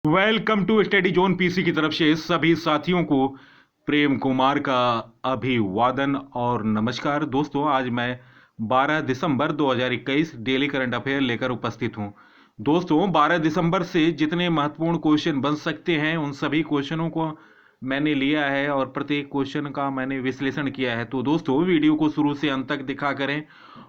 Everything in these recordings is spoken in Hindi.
Welcome to study zone PC की तरफ से सभी साथियों को प्रेम कुमार का अभिवादन और नमस्कार। दोस्तों, आज मैं 12 दिसंबर 2021 डेली करंट अफेयर लेकर उपस्थित हूं। दोस्तों, 12 दिसंबर से जितने महत्वपूर्ण क्वेश्चन बन सकते हैं उन सभी क्वेश्चनों को मैंने लिया है और प्रत्येक क्वेश्चन का मैंने विश्लेषण किया है। तो दोस्तों, वीडियो को शुरू से अंत तक दिखा करें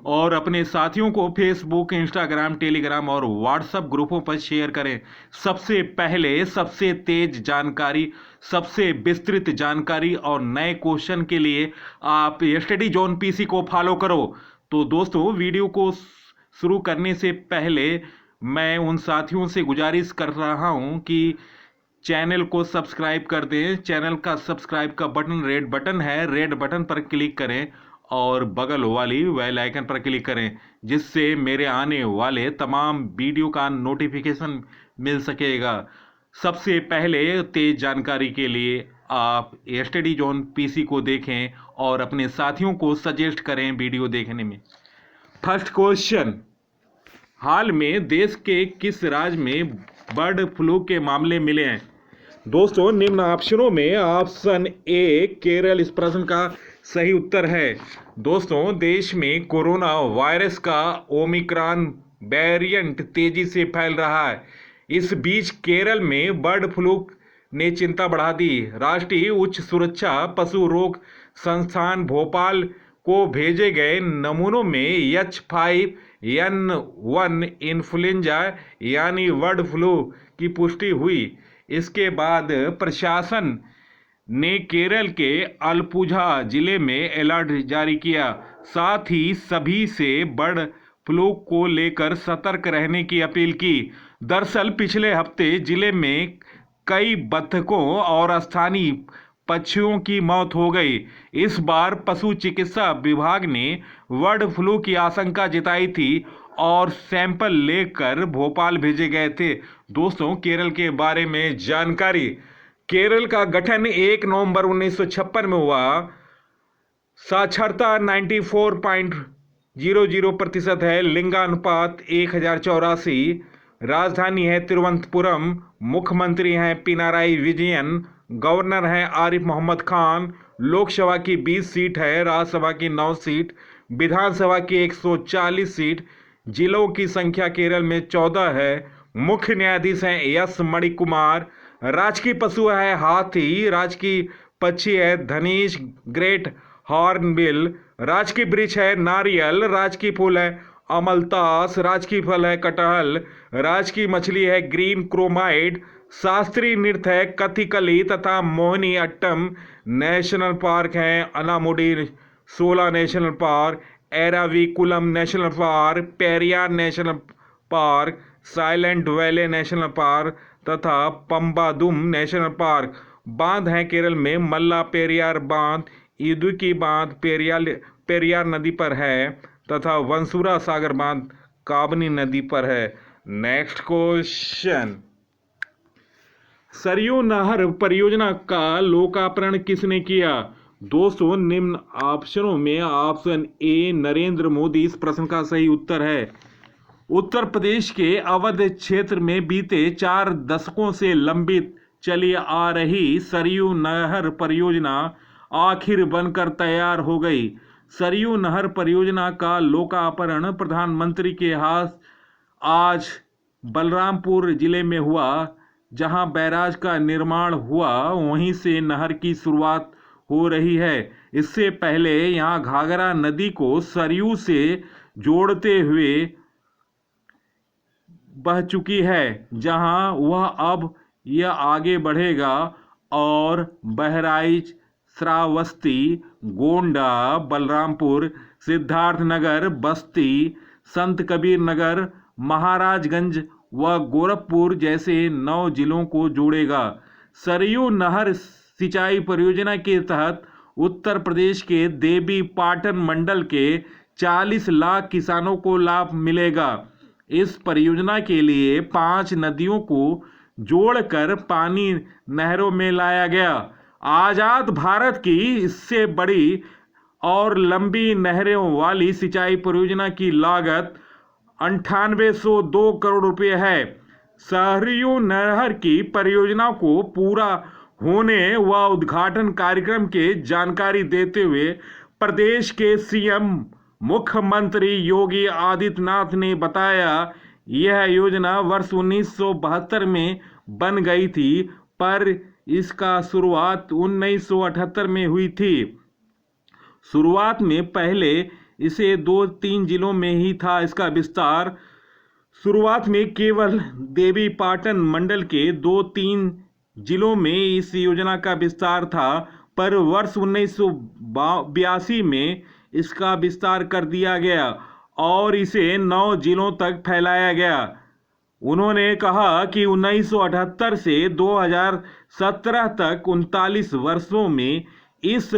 और अपने साथियों को फेसबुक, इंस्टाग्राम, टेलीग्राम और व्हाट्सएप ग्रुपों पर शेयर करें। सबसे पहले सबसे तेज जानकारी, सबसे विस्तृत जानकारी और नए क्वेश्चन के लिए आप स्टडी जोन पीसी को फॉलो करो। तो दोस्तों, वीडियो को शुरू करने से पहले मैं उन साथियों से गुजारिश कर रहा हूं कि चैनल को सब्सक्राइब कर दें। चैनल का सब्सक्राइब का बटन रेड बटन है, रेड बटन पर क्लिक करें और बगल वाली बेल आइकन पर क्लिक करें, जिससे मेरे आने वाले तमाम वीडियो का नोटिफिकेशन मिल सकेगा। सबसे पहले तेज जानकारी के लिए आप स्टडी जोन पीसी को देखें और अपने साथियों को सजेस्ट करें वीडियो देखने में। फर्स्ट क्वेश्चन, हाल में देश के किस राज्य में बर्ड फ्लू के मामले मिले हैं? दोस्तों, निम्न ऑप्शनों में ऑप्शन ए केरल इस प्रश्न का सही उत्तर है। दोस्तों, देश में कोरोना वायरस का ओमिक्रॉन वेरिएंट तेजी से फैल रहा है। इस बीच केरल में बर्ड फ्लू ने चिंता बढ़ा दी। राष्ट्रीय उच्च सुरक्षा पशु रोग संस्थान भोपाल को भेजे गए नमूनों में H5N1 इन्फ्लुएंजा यानी बर्ड फ्लू की पुष्टि हुई। इसके बाद प्रशासन ने केरल के आलपुझा जिले में अलर्ट जारी किया। साथ ही सभी से बर्ड फ्लू को लेकर सतर्क रहने की अपील की। दरअसल पिछले हफ्ते जिले में कई बत्तखों और स्थानीय पक्षियों की मौत हो गई। इस बार पशु चिकित्सा विभाग ने बर्ड फ्लू की आशंका जताई थी और सैंपल लेकर भोपाल भेजे गए थे। दोस्तों, केरल के बारे में जानकारी, केरल का गठन 1 नवंबर 1956 में हुआ। साक्षरता 94.00% है। लिंगानुपात 1084। राजधानी है तिरुवनंतपुरम। मुख्यमंत्री हैं पिनाराई विजयन। गवर्नर हैं आरिफ मोहम्मद खान। लोकसभा की 20 सीट है, राज्यसभा की 9 सीट, विधानसभा की 140 सीट। जिलों की संख्या केरल में 14 है। मुख्य न्यायाधीश हैं एस मणिकुमार। राजकीय पशु है हाथी। राजकीय पक्षी है धनेश ग्रेट हॉर्नबिल। राजकीय वृक्ष है नारियल। राजकीय फूल है अमलतास। राजकीय फल है कटहल। राजकीय मछली है ग्रीन क्रोमाइड। शास्त्रीय नृत्य है कथकली तथा मोहिनी अट्टम। नेशनल पार्क है Anamudi 16 national park, Eravikulam national park, Periyar national park, silent valley national park तथा पंबादुम नेशनल पार्क। बांध हैं केरल में मल्ला पेरियार बांध, इदुक्की बांध पेरियार नदी पर है तथा वंसुरा सागर बांध काबनी नदी पर है। नेक्स्ट क्वेश्चन, सरयू नहर परियोजना का लोकार्पण किसने किया? दोस्तों, निम्न ऑप्शनों में ऑप्शन ए नरेंद्र मोदी इस प्रश्न का सही उत्तर है। उत्तर प्रदेश के अवध क्षेत्र में बीते 4 दशकों से लंबित चली आ रही सरयू नहर परियोजना आखिर बनकर तैयार हो गई। सरयू नहर परियोजना का लोकार्पण प्रधानमंत्री के हाथ आज बलरामपुर जिले में हुआ। जहां बैराज का निर्माण हुआ वहीं से नहर की शुरुआत हो रही है। इससे पहले यहां घाघरा नदी को सरयू से जोड़ते हुए बह चुकी है, जहां वह अब यह आगे बढ़ेगा और बहराइच, श्रावस्ती, गोंडा, बलरामपुर, सिद्धार्थनगर, बस्ती, संत कबीर नगर, महाराजगंज व गोरखपुर जैसे 9 जिलों को जोड़ेगा। सरयू नहर सिंचाई परियोजना के तहत उत्तर प्रदेश के देवी पाटन मंडल के 40 लाख किसानों को लाभ मिलेगा। इस परियोजना के लिए 5 नदियों को जोड़कर पानी नहरों में लाया गया। आजाद भारत की इससे बड़ी और लंबी नहरों वाली सिंचाई परियोजना की लागत 9802 करोड़ रुपए है। सरयू नहर की परियोजना को पूरा होने व उद्घाटन कार्यक्रम के जानकारी देते हुए प्रदेश के सीएम मुख्यमंत्री योगी आदित्यनाथ ने बताया, यह योजना वर्ष 1972 में बन गई थी, पर इसका शुरुआत 1978 में हुई थी। शुरुआत में पहले इसे 2-3 जिलों में ही था इसका विस्तार। शुरुआत में केवल देवीपाटन मंडल के 2-3 जिलों में इस योजना का विस्तार था, पर वर्ष 1982 में इसका विस्तार कर दिया गया और इसे 9 जिलों तक फैलाया गया। उन्होंने कहा कि 1978 से 2017 तक 39 वर्षों में इस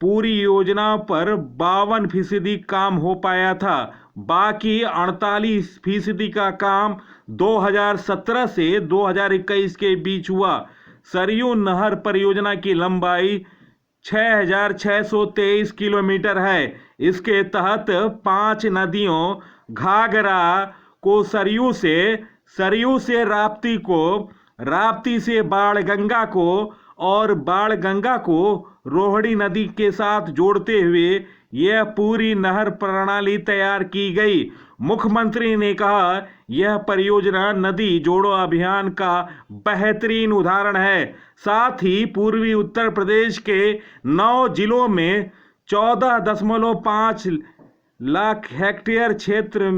पूरी योजना पर 52% काम हो पाया था। बाकी 48% का काम 2017 से 2021 के बीच हुआ। सरयू नहर परियोजना की लंबाई 6,623 किलोमीटर है। इसके तहत 5 नदियों घाघरा को सरयू से राप्ती को, राप्ती से बाणगंगा को और बाणगंगा को रोहिणी नदी के साथ जोड़ते हुए यह पूरी नहर प्रणाली तैयार की गई। मुख्यमंत्री ने कहा, यह परियोजना नदी जोड़ो अभियान का बेहतरीन उदाहरण है। साथ ही पूर्वी उत्तर प्रदेश के 9 जिलों में 14.5 लाख हेक्टेयर क्षेत्र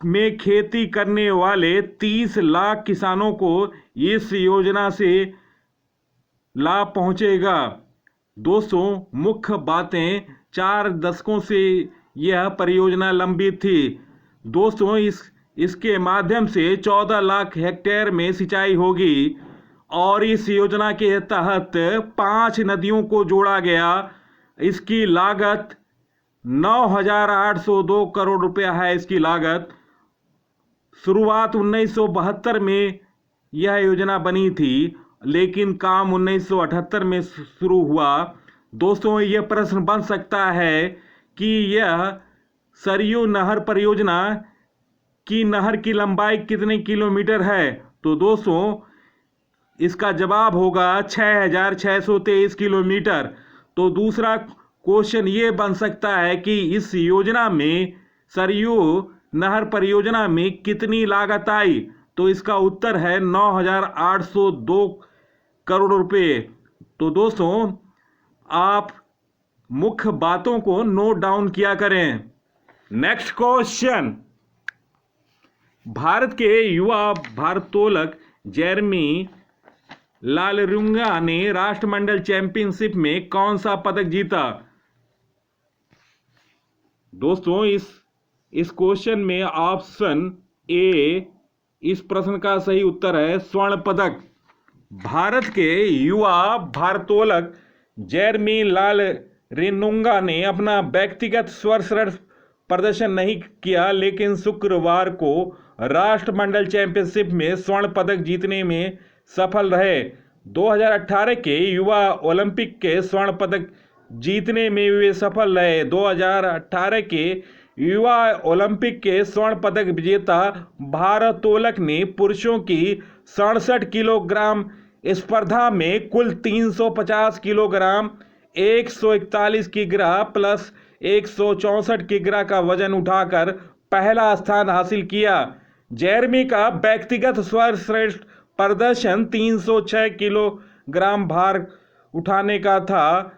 में खेती करने वाले 30 लाख किसानों को इस योजना से लाभ पहुंचेगा। दोस्तों, मुख्य बातें, 4 दशकों से यह परियोजना लंबित थी। दोस्तों, इसके माध्यम से 14 लाख हेक्टेयर में सिंचाई होगी और इस योजना के तहत 5 नदियों को जोड़ा गया। इसकी लागत 9,802 करोड़ रुपया है। इसकी लागत शुरुआत 1972 में यह योजना बनी थी, लेकिन काम 1978 में शुरू हुआ। दोस्तों, यह प्रश्न बन सकता है कि यह सरयू नहर परियोजना की नहर की लंबाई कितने किलोमीटर है? तो दोस्तों, इसका जवाब होगा 6,623 किलोमीटर। तो दूसरा क्वेश्चन ये बन सकता है कि इस योजना में, सरयू नहर परियोजना में कितनी लागत आई? तो इसका उत्तर है 9,802 करोड़ रुपए। तो दोस्तों, आप मुख्य बातों को नोट डाउन किया करें। नेक्स्ट क्वेश्चन, भारत के युवा भारोत्तोलक जेरेमी लालरिंगा ने राष्ट्रमंडल चैंपियनशिप में कौन सा पदक जीता? दोस्तों, इस क्वेश्चन में ऑप्शन ए इस प्रश्न का सही उत्तर है स्वर्ण पदक। भारत के युवा भारोत्तोलक जेरेमी लालरिंगा ने अपना व्यक्तिगत सर्वश्रेष्ठ प्रदर्शन नहीं किया, लेकिन शुक्रवार को राष्ट्रमंडल चैंपियनशिप में स्वर्ण पदक जीतने में सफल रहे। 2018 के युवा ओलंपिक के स्वर्ण पदक जीतने में वे सफल रहे। 2018 के युवा ओलंपिक के स्वर्ण पदक विजेता भारोत्तोलक ने पुरुषों की 67 किलोग्राम स्पर्धा में कुल 350 किलोग्राम 141 किग्रा प्लस 164 किग्रा का वजन उठाकर पहला स्थान हासिल किया। जेरेमी का व्यक्तिगत सर्वश्रेष्ठ प्रदर्शन 306 किलोग्राम भार उठाने का था।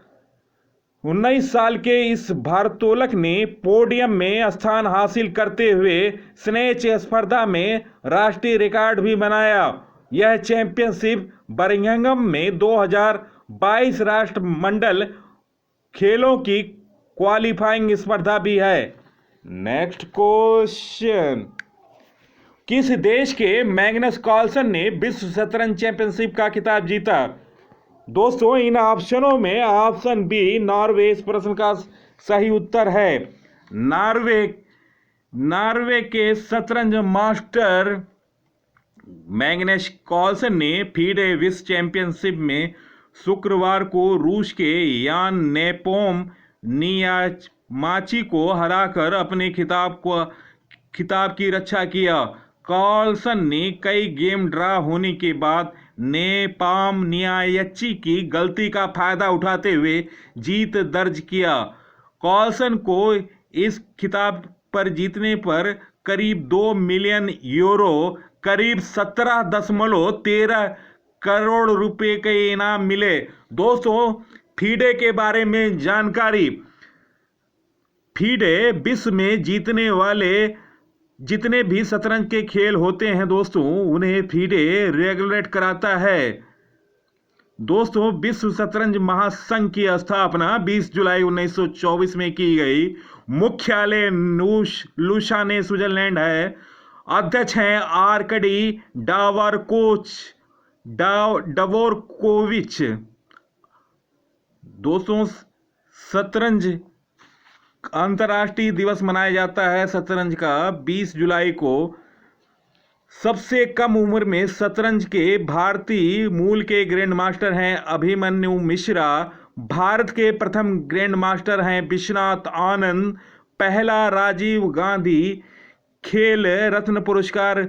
19 साल के इस भारोत्तोलक ने पोडियम में स्थान हासिल करते हुए स्नेच स्पर्धा में राष्ट्रीय रिकॉर्ड भी बनाया। यह चैंपियनशिप बर्मिंघम में 2022 राष्ट्रमंडल खेलों की क्वालिफाइंग स्पर्धा भी है। नेक्स्ट क्वेश्चन, किस देश के मैग्नस कार्लसन ने विश्व शतरंज चैंपियनशिप का खिताब जीता? दोस्तों, इन ऑप्शनों में ऑप्शन बी नॉर्वे इस प्रश्न का सही उत्तर है। नॉर्वे के शतरंज मास्टर मैग्नस कार्लसन ने फीडे विश्व चैंपियनशिप में शुक्रवार को रूस के यान नेपोम नियामाची को हराकर अपने खिताब की रक्षा किया। कार्लसन ने कई गेम ड्रा होने के बाद नेपामनियाची की गलती का फायदा उठाते हुए जीत दर्ज किया। कार्लसन को इस खिताब पर जीतने पर करीब 2 मिलियन यूरो, करीब 17.13 करोड़ रुपए के इनाम मिले। दोस्तों, फीडे के बारे में जानकारी। फीडे विश्व में जीतने वाले जितने भी शतरंज के खेल होते हैं दोस्तों, उन्हें फीडे रेगुलेट कराता है। दोस्तों, विश्व शतरंज महासंघ की स्थापना 20 जुलाई 1924 में की गई। मुख्यालय लुसाने, स्विट्जरलैंड है। अध्यक्ष हैं आर्कडी डवोरकोविच। दोस्तों, शतरंज अंतर्राष्ट्रीय दिवस मनाया जाता है शतरंज का 20 जुलाई को। सबसे कम उम्र में शतरंज के भारतीय मूल के ग्रैंड मास्टर हैं अभिमन्यु मिश्रा। भारत के प्रथम ग्रैंड मास्टर हैं विश्वनाथ आनंद। पहला राजीव गांधी खेल रत्न पुरस्कार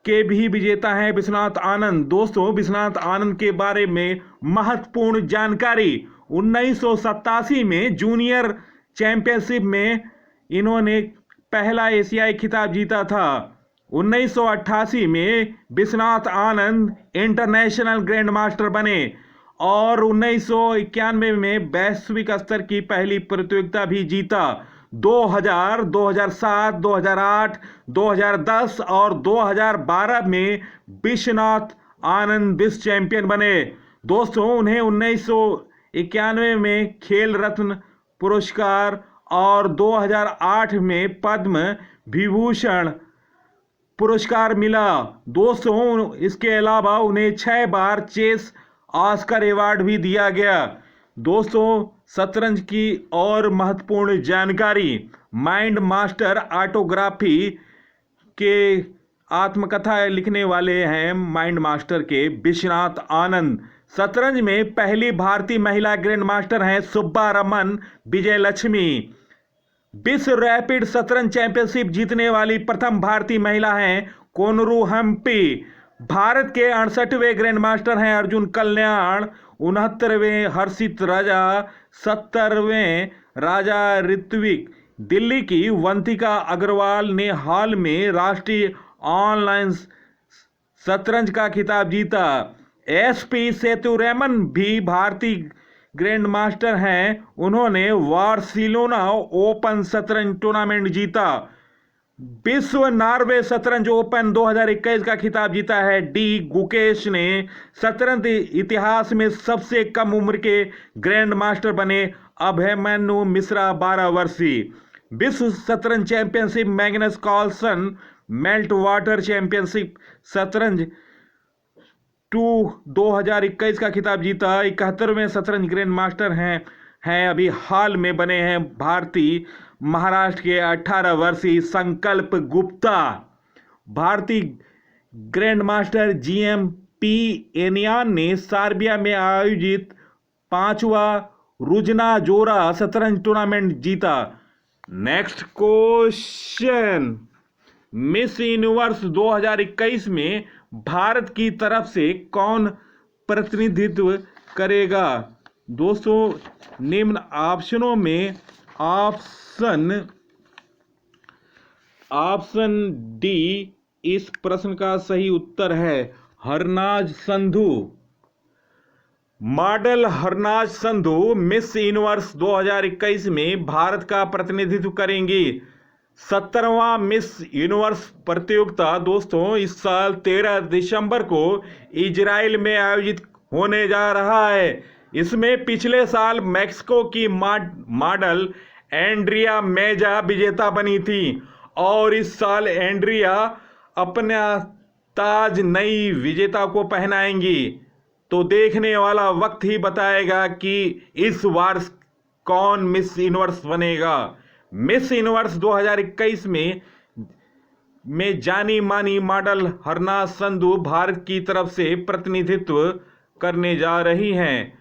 के भी विजेता हैं विश्वनाथ आनंद। दोस्तों, विश्वनाथ आनंद के बारे में महत्वपूर्ण जानकारी। 1987 में जूनियर चैंपियनशिप में इन्होंने पहला एशियाई खिताब जीता था। 1988 में Vishwanath Anand international grand master बने और 1991 में वैश्विक स्तर की पहली प्रतियोगिता भी जीता। 2000, 2007, 2008, 2010 और 2012 में विश्वनाथ आनंद विश्व चैंपियन बने। दोस्तों, उन्हें 1991 में खेल रत्न पुरस्कार और 2008 में पद्म विभूषण पुरस्कार मिला। दोस्तों, इसके अलावा उन्हें 6 बार चेस ऑस्कर अवार्ड भी दिया गया। दोस्तों, शतरंज की और महत्वपूर्ण जानकारी। माइंड मास्टर ऑटोग्राफी के आत्मकथा लिखने वाले हैं माइंड मास्टर के विश्वनाथ आनंद। शतरंज में पहली भारतीय महिला ग्रैंड मास्टर हैं सुब्बा रमन विजयलक्ष्मी। विश्व रैपिड शतरंज चैंपियनशिप जीतने वाली प्रथम भारतीय महिला हैं कोनरू हम्पी। भारत के 68वें ग्रैंड मास्टर हैं अर्जुन कल्याण। 69वें हर्षित राजा। 70वें राजा ऋत्विक। दिल्ली की वंतिका अग्रवाल ने हाल में राष्ट्रीय ऑनलाइन शतरंज का खिताब जीता। एसपी सेतुरैमन भी भारतीय ग्रैंड मास्टर हैं। उन्होंने बार्सिलोना ओपन शतरंज टूर्नामेंट जीता। विश्व नॉर्वे शतरंज ओपन 2021 का खिताब जीता है डी गुकेश ने। शतरंज इतिहास में सबसे कम उम्र के ग्रैंड मास्टर बने अभिमन्यु मिश्रा 12 वर्षीय। विश्व शतरंज championship Magnus Carlsen Meltwater championship शतरंज 2021 का खिताब जीता। 71वें शतरंज ग्रैंड मास्टर हैं अभी हाल में बने हैं भारतीय महाराष्ट्र के 18 वर्षीय संकल्प गुप्ता। भारतीय ग्रैंड मास्टर जीएमपी एनियान ने सर्बिया में आयोजित 5वां रुजना जोरा शतरंज टूर्नामेंट जीता। Next question. मिस यूनिवर्स 2021 में भारत की तरफ से कौन प्रतिनिधित्व करेगा? दोस्तों, निम्न ऑप्शनों में ऑप्शन डी इस प्रश्न का सही उत्तर है। Harnaaz Sandhu. Model Harnaaz Sandhu miss universe 2021 में भारत का प्रतिनिधित्व करेंगी। 17वां मिस यूनिवर्स प्रतियोगिता दोस्तों इस साल 13 दिसंबर को इजराइल में आयोजित होने जा रहा है। इसमें पिछले साल मैक्सिको की मॉडल एंड्रिया मेजा विजेता बनी थी और इस साल एंड्रिया अपना ताज नई विजेता को पहनाएंगी। तो देखने वाला वक्त ही बताएगा कि इस वर्ष कौन मिस यूनिवर्स बनेगा। मिस यूनिवर्स 2021 में जानी मानी मॉडल हरनाज संधू भारत की तरफ से प्रतिनिधित्व करने जा रही हैं।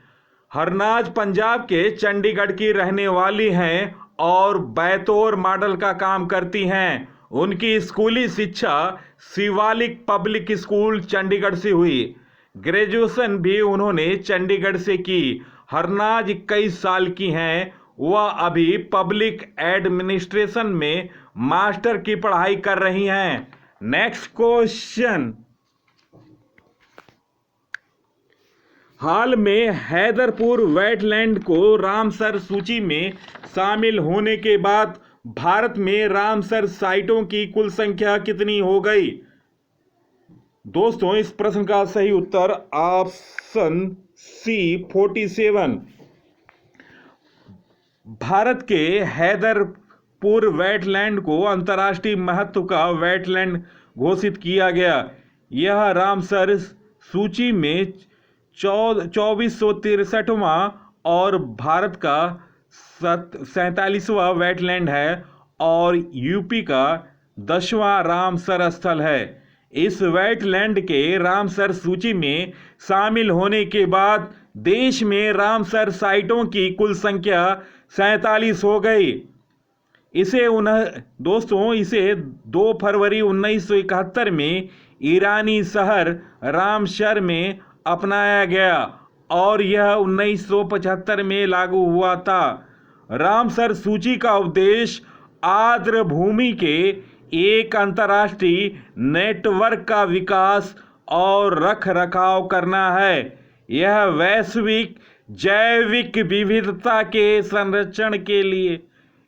हरनाज पंजाब के चंडीगढ़ की रहने वाली हैं और बैतौर मॉडल का काम करती हैं। उनकी स्कूली शिक्षा शिवालिक पब्लिक स्कूल चंडीगढ़ से हुई। ग्रेजुएशन भी उन्होंने चंडीगढ़ से की। हरनाज 21 साल की हैं। वह अभी पब्लिक एडमिनिस्ट्रेशन में मास्टर की पढ़ाई कर रही हैं। Next question. हाल में हैदरपुर वेटलैंड को रामसर सूची में शामिल होने के बाद भारत में रामसर साइटों की कुल संख्या कितनी हो गई? दोस्तों, इस प्रश्न का सही उत्तर ऑप्शन सी 47। भारत के हैदरपुर वेटलैंड को अंतर्राष्ट्रीय महत्व का वेटलैंड घोषित किया गया। यह रामसर सूची में 2463वां और भारत का 47वां वेटलैंड है और यूपी का 10वां रामसर स्थल है। इस वेटलैंड के रामसर सूची में शामिल होने के बाद देश में रामसर साइटों की कुल संख्या 47 हो गई। दोस्तों, इसे 2 फरवरी 1971 में ईरानी शहर रामसर में अपनाया गया और यह 1975 में लागू हुआ था। रामसर सूची का उद्देश्य आर्द्र भूमि के एक अंतर्राष्ट्रीय नेटवर्क का विकास और रखरखाव करना है। यह वैश्विक जैविक विविधता के संरक्षण के लिए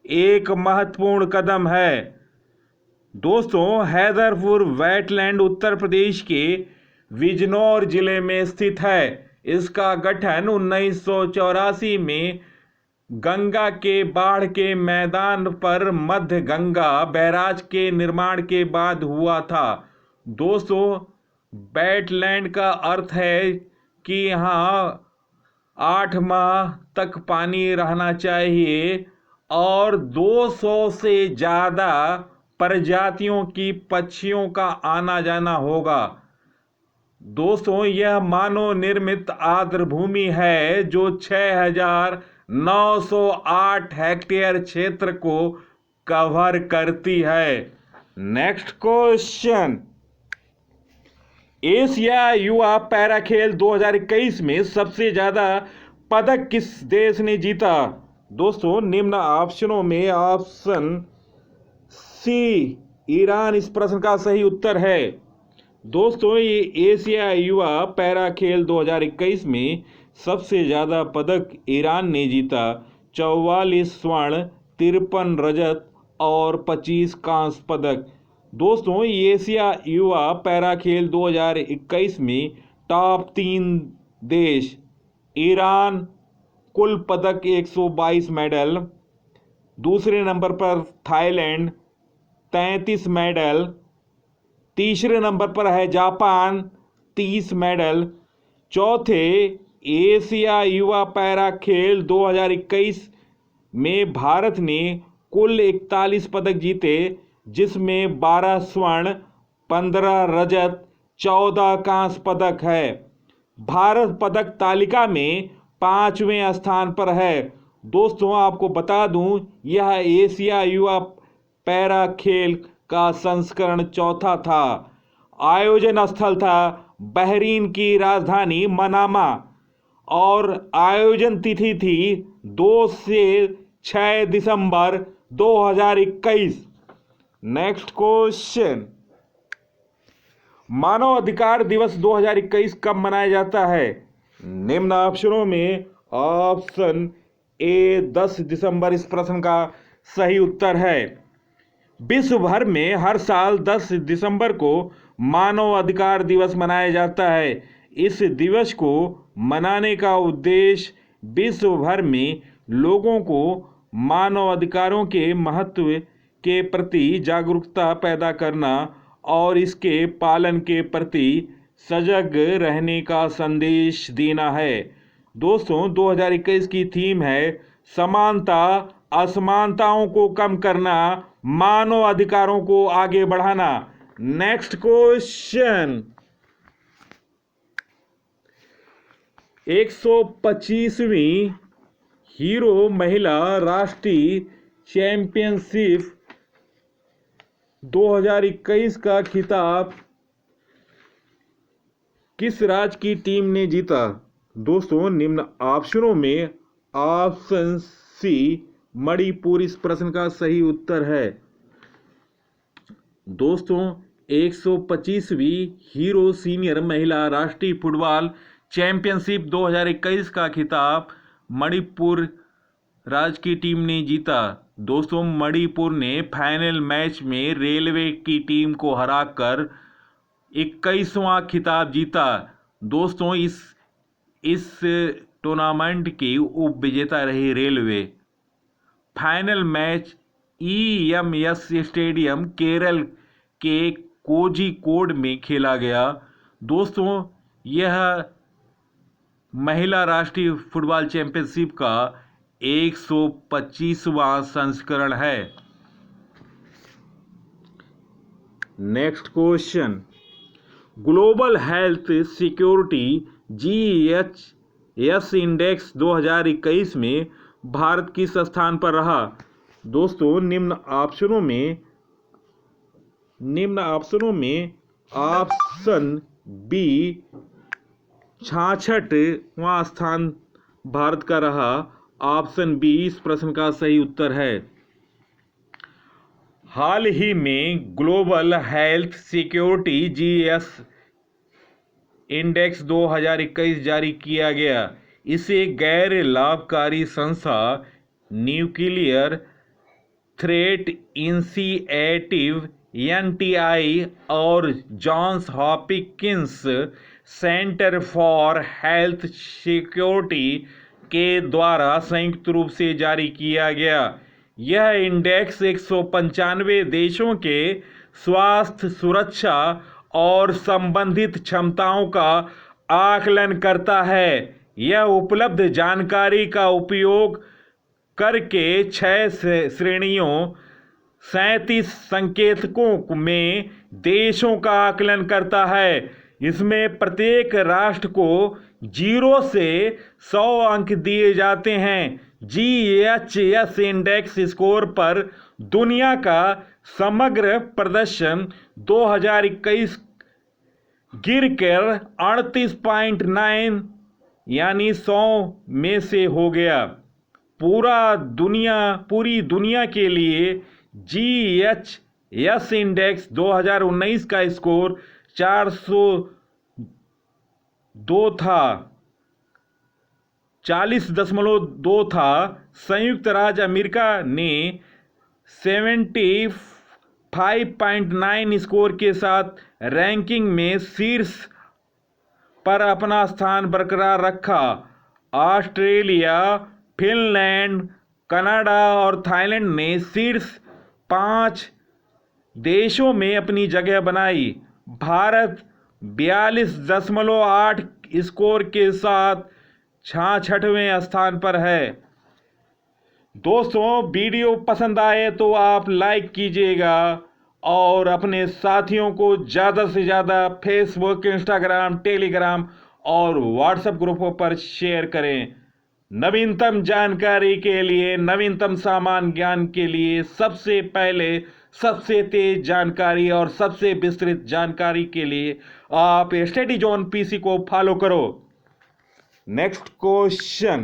एक महत्वपूर्ण कदम है। दोस्तों, हैदरपुर वेटलैंड उत्तर प्रदेश के बिजनौर जिले में स्थित है। इसका गठन 1984 में गंगा के बाढ़ के मैदान पर मध्य गंगा बैराज के निर्माण के बाद हुआ था। दोस्तों, वेटलैंड का अर्थ है कि यहाँ 8 माह तक पानी रहना चाहिए और 200 से ज़्यादा प्रजातियों की पक्षियों का आना जाना होगा। दोस्तों, यह मानव निर्मित आर्द्र भूमि है जो 6908 हेक्टेयर क्षेत्र को कवर करती है। Next question. एशिया युवा पैरा खेल 2021 में सबसे ज्यादा पदक किस देश ने जीता? दोस्तों, निम्न ऑप्शनों में ऑप्शन सी ईरान इस प्रश्न का सही उत्तर है। दोस्तों, ये एशिया युवा पैरा खेल 2021 में सबसे ज़्यादा पदक ईरान ने जीता। 44 स्वर्ण, 53 रजत और 25 कांस्य पदक। दोस्तों, एशिया युवा पैरा खेल 2021 में टॉप 3 देश ईरान, कुल पदक 122 मेडल। दूसरे नंबर पर थाईलैंड 33 मेडल। तीसरे नंबर पर है जापान 30 मेडल। चौथे एशिया युवा पैरा खेल 2021 में भारत ने कुल 41 पदक जीते, जिसमें 12 स्वर्ण, 15 रजत, 14 कांस्य पदक है। भारत पदक तालिका में 5वें स्थान पर है। दोस्तों, आपको बता दूं, यह एशिया युवा पैरा खेल का संस्करण 4था था। आयोजन स्थल था बहरीन की राजधानी मनामा और आयोजन तिथि थी 2 से 6 दिसंबर 2021। Next question. मानव अधिकार दिवस 2021 कब मनाया जाता है? निम्न ऑप्शनों में ऑप्शन ए 10 दिसंबर इस प्रश्न का सही उत्तर है। विश्व भर में हर साल 10 दिसंबर को मानव अधिकार दिवस मनाया जाता है। इस दिवस को मनाने का उद्देश्य विश्व भर में लोगों को मानव अधिकारों के महत्व के प्रति जागरूकता पैदा करना और इसके पालन के प्रति सजग रहने का संदेश देना है। दोस्तों, 2021 की थीम है समानता, असमानताओं को कम करना, मानव अधिकारों को आगे बढ़ाना। Next question. 125वीं हीरो महिला राष्ट्रीय चैंपियनशिप 2021 का खिताब किस राज्य की टीम ने जीता? दोस्तों, निम्न ऑप्शनों में ऑप्शन सी मणिपुर इस प्रश्न का सही उत्तर है। दोस्तों, 125वीं हीरो सीनियर महिला राष्ट्रीय फुटबॉल चैंपियनशिप 2021 का खिताब मणिपुर राज्य की टीम ने जीता। दोस्तों, मणिपुर ने फाइनल मैच में रेलवे की टीम को हराकर 21वां खिताब जीता। दोस्तों, इस टूर्नामेंट की उप विजेता रही railway. Final match EMS stadium Kerala के कोझिकोड में खेला गया। दोस्तों, यह महिला राष्ट्रीय फुटबॉल चैंपियनशिप का 125वां संस्करण है। Next question, global health security GHS index 2021 में भारत किस स्थान पर रहा? दोस्तों, निम्न ऑप्शनों में ऑप्शन बी 66वां स्थान भारत का रहा। ऑप्शन बी इस प्रश्न का सही उत्तर है। हाल ही में global health security GHS index 2021 जारी किया गया। इसे गैर लाभकारी संस्था न्यूक्लियर थ्रेट इनिशिएटिव NTI और Johns Hopkins center for health security के द्वारा संयुक्त रूप से जारी किया गया। यह इंडेक्स 195 देशों के स्वास्थ्य सुरक्षा और संबंधित क्षमताओं का आकलन करता है। यह उपलब्ध जानकारी का उपयोग करके 6 श्रेणियों 37 संकेतकों में देशों का आकलन करता है। इसमें प्रत्येक राष्ट्र को 0 से 100 अंक दिए जाते हैं। GHS इंडेक्स स्कोर पर दुनिया का समग्र प्रदर्शन 2021 गिरकर 38.9 यानी 100 में से हो गया। पूरी दुनिया के लिए GHS इंडेक्स 2019 का स्कोर 402 था 40.2 था। संयुक्त राज्य अमेरिका ने 75.9 स्कोर के साथ रैंकिंग में शीर्ष पर अपना स्थान बरकरार रखा। ऑस्ट्रेलिया, फिनलैंड, कनाडा और थाईलैंड ने शीर्ष 5 देशों में अपनी जगह बनाई। भारत 42.8 स्कोर के साथ 66वें स्थान पर है। दोस्तों, वीडियो पसंद आए तो आप लाइक कीजिएगा और अपने साथियों को ज़्यादा से ज़्यादा फेसबुक, इंस्टाग्राम, टेलीग्राम और व्हाट्सएप ग्रुपों पर शेयर करें। नवीनतम जानकारी के लिए, नवीनतम सामान्य ज्ञान के लिए सबसे पहले, सबसे तेज जानकारी और सबसे विस्तृत जानकारी के लिए आप स्टडी जोन PC को फॉलो करो। Next question,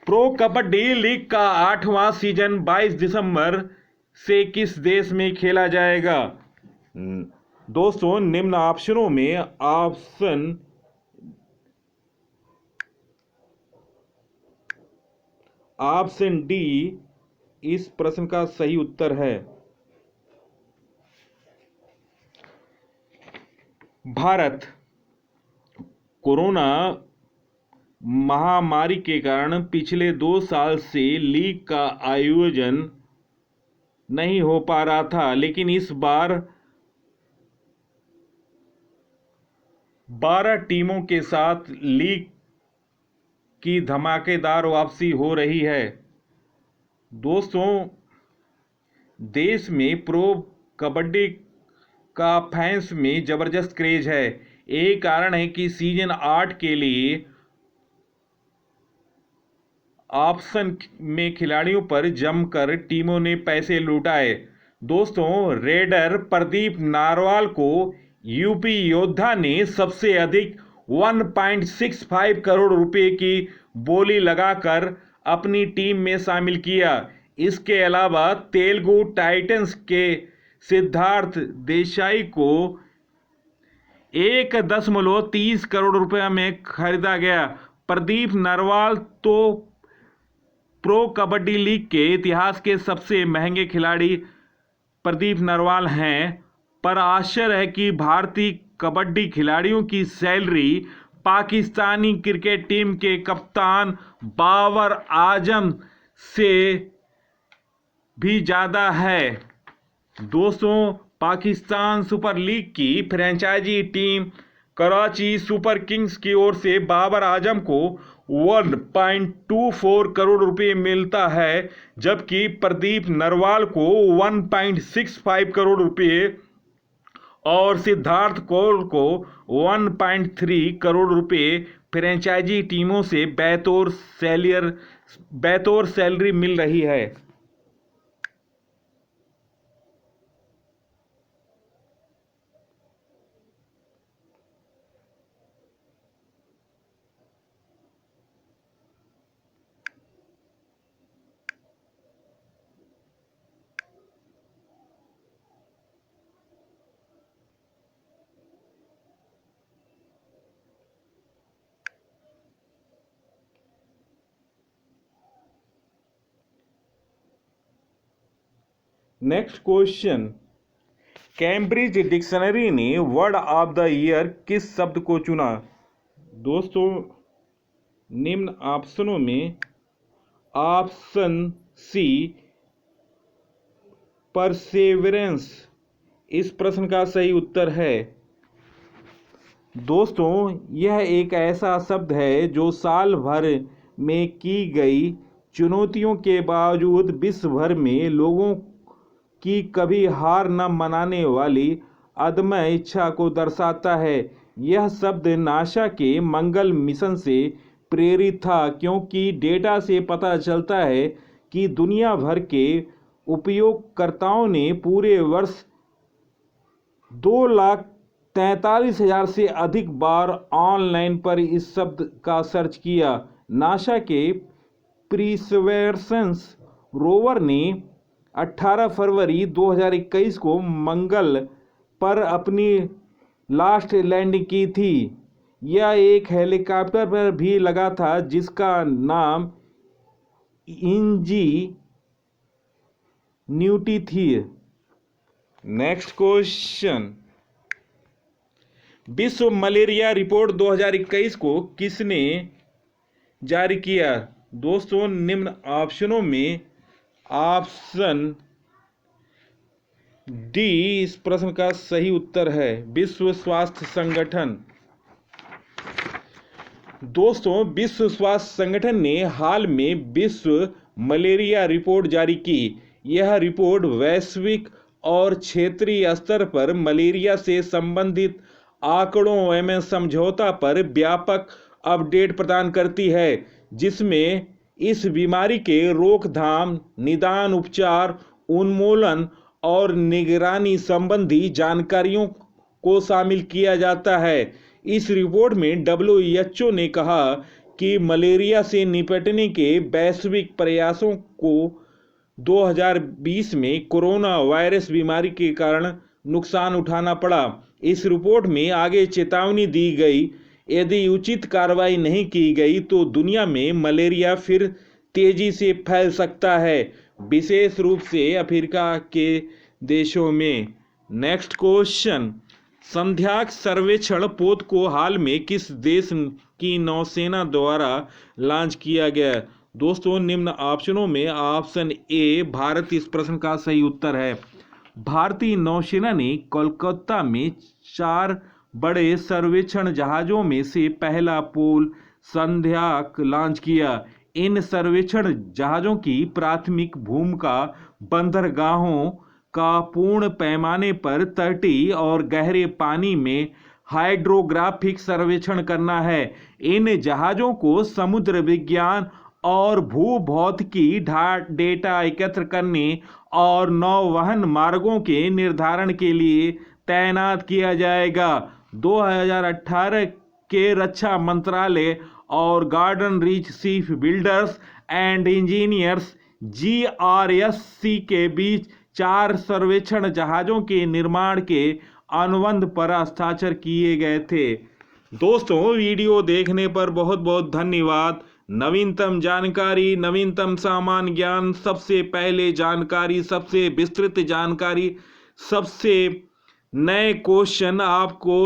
pro kabaddi league का 8वां सीजन 22 दिसंबर से किस देश में खेला जाएगा? दोस्तों, निम्न ऑप्शनों में ऑप्शन डी इस प्रश्न का सही उत्तर है। भारत कोरोना महामारी के कारण पिछले 2 साल से लीग का आयोजन नहीं हो पा रहा था, लेकिन इस बार 12 टीमों के साथ लीग की धमाकेदार वापसी हो रही है। दोस्तों, देश में प्रो कबड्डी का फैंस में जबरदस्त क्रेज है। एक कारण है कि सीजन 8 के लिए ऑप्शन में खिलाड़ियों पर जमकर टीमों ने पैसे लुटाए। दोस्तों, रेडर प्रदीप नारवाल को यूपी योद्धा ने सबसे अधिक 1.65 करोड़ रुपए की बोली लगाकर अपनी टीम में शामिल किया। इसके अलावा तेलुगु टाइटंस के सिद्धार्थ देसाई को 1.30 करोड़ रुपए में खरीदा गया। प्रदीप नरवाल तो प्रो कबड्डी लीग के इतिहास के सबसे महंगे खिलाड़ी प्रदीप नरवाल हैं, पर आश्चर्य है कि भारतीय कबड्डी खिलाड़ियों की सैलरी पाकिस्तानी क्रिकेट टीम के कप्तान बाबर आजम से भी ज़्यादा है। दोस्तों, पाकिस्तान सुपर लीग की franchisee team Karachi super kings की ओर से बाबर आजम को 1.24 करोड़ रुपए मिलता है, जबकि प्रदीप नरवाल को 1.65 करोड़ रुपए और सिद्धार्थ कौल को 1.3 करोड़ रुपए फ्रेंचाइजी टीमों से बतौर सैलरी मिल रही है। नेक्स्ट क्वेश्चन, कैम्ब्रिज डिक्शनरी ने वर्ड ऑफ द ईयर किस शब्द को चुना? दोस्तों, निम्न ऑप्शनों में ऑप्शन सी परसेवरेंस इस प्रश्न का सही उत्तर है। दोस्तों, यह एक ऐसा शब्द है जो साल भर में की गई चुनौतियों के बावजूद विश्व भर में लोगों की कभी हार न मानने वाली अदम्य इच्छा को दर्शाता है। यह शब्द नासा के मंगल मिशन से प्रेरित था, क्योंकि डेटा से पता चलता है कि दुनिया भर के उपयोगकर्ताओं ने पूरे वर्ष 2,43,000 से अधिक बार ऑनलाइन पर इस शब्द का सर्च किया। नासा के परसेवरेंस रोवर ने 18 फरवरी 2021 को मंगल पर अपनी लास्ट लैंडिंग की थी। यह एक हेलीकॉप्टर पर भी लगा था जिसका नाम इंजीन्यूटी थी। नेक्स्ट क्वेश्चन, विश्व मलेरिया रिपोर्ट 2021 को किसने जारी किया? दोस्तों, निम्न ऑप्शनों में ऑप्शन डी इस प्रश्न का सही उत्तर है, विश्व स्वास्थ्य संगठन। दोस्तों, विश्व स्वास्थ्य संगठन ने हाल में विश्व मलेरिया रिपोर्ट जारी की। यह रिपोर्ट वैश्विक और क्षेत्रीय स्तर पर मलेरिया से संबंधित आंकड़ों एवं समझौता पर व्यापक अपडेट प्रदान करती है, जिसमें इस बीमारी के रोकथाम, निदान, उपचार, उन्मूलन और निगरानी संबंधी जानकारियों को शामिल किया जाता है। इस रिपोर्ट में WHO ने कहा कि मलेरिया से निपटने के वैश्विक प्रयासों को 2020 में कोरोना वायरस बीमारी के कारण नुकसान उठाना पड़ा। इस रिपोर्ट में आगे चेतावनी दी गई, यदि उचित कार्रवाई नहीं की गई तो दुनिया में मलेरिया फिर तेजी से फैल सकता है, विशेष रूप से अफ्रीका के देशों में। नेक्स्ट क्वेश्चन, संध्याक सर्वेक्षण पोत को हाल में किस देश की नौसेना द्वारा लॉन्च किया गया? दोस्तों, निम्न ऑप्शनों में ऑप्शन ए भारत इस प्रश्न का सही उत्तर है। भारतीय नौसेना ने कोलकाता में 4 बड़े सर्वेक्षण जहाज़ों में से पहला पोल संध्याक लॉन्च किया। इन सर्वेक्षण जहाज़ों की प्राथमिक भूमिका बंदरगाहों का पूर्ण पैमाने पर तटीय और गहरे पानी में हाइड्रोग्राफिक सर्वेक्षण करना है। इन जहाज़ों को समुद्र विज्ञान और भूभौतिकी डेटा एकत्र करने और नौवहन मार्गों के निर्धारण के लिए तैनात किया जाएगा। 2018 के रक्षा मंत्रालय और garden reach ship builders and engineers GRSC के बीच 4 सर्वेक्षण जहाजों के निर्माण के अनुबंध पर हस्ताक्षर किए गए थे। दोस्तों, वीडियो देखने पर बहुत बहुत धन्यवाद। नवीनतम जानकारी, नवीनतम सामान्य ज्ञान, सबसे पहले जानकारी, सबसे विस्तृत जानकारी, सबसे नए क्वेश्चन आपको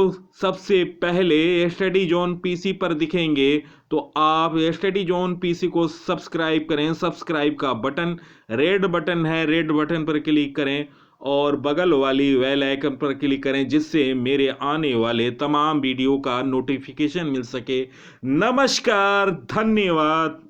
सबसे पहले स्टडी जोन पीसी पर दिखेंगे। तो आप स्टडी जोन पीसी को सब्सक्राइब करें। सब्सक्राइब का बटन रेड बटन है, रेड बटन पर क्लिक करें और बगल वाली बेल आइकन पर क्लिक करें, जिससे मेरे आने वाले तमाम वीडियो का नोटिफिकेशन मिल सके। नमस्कार, धन्यवाद।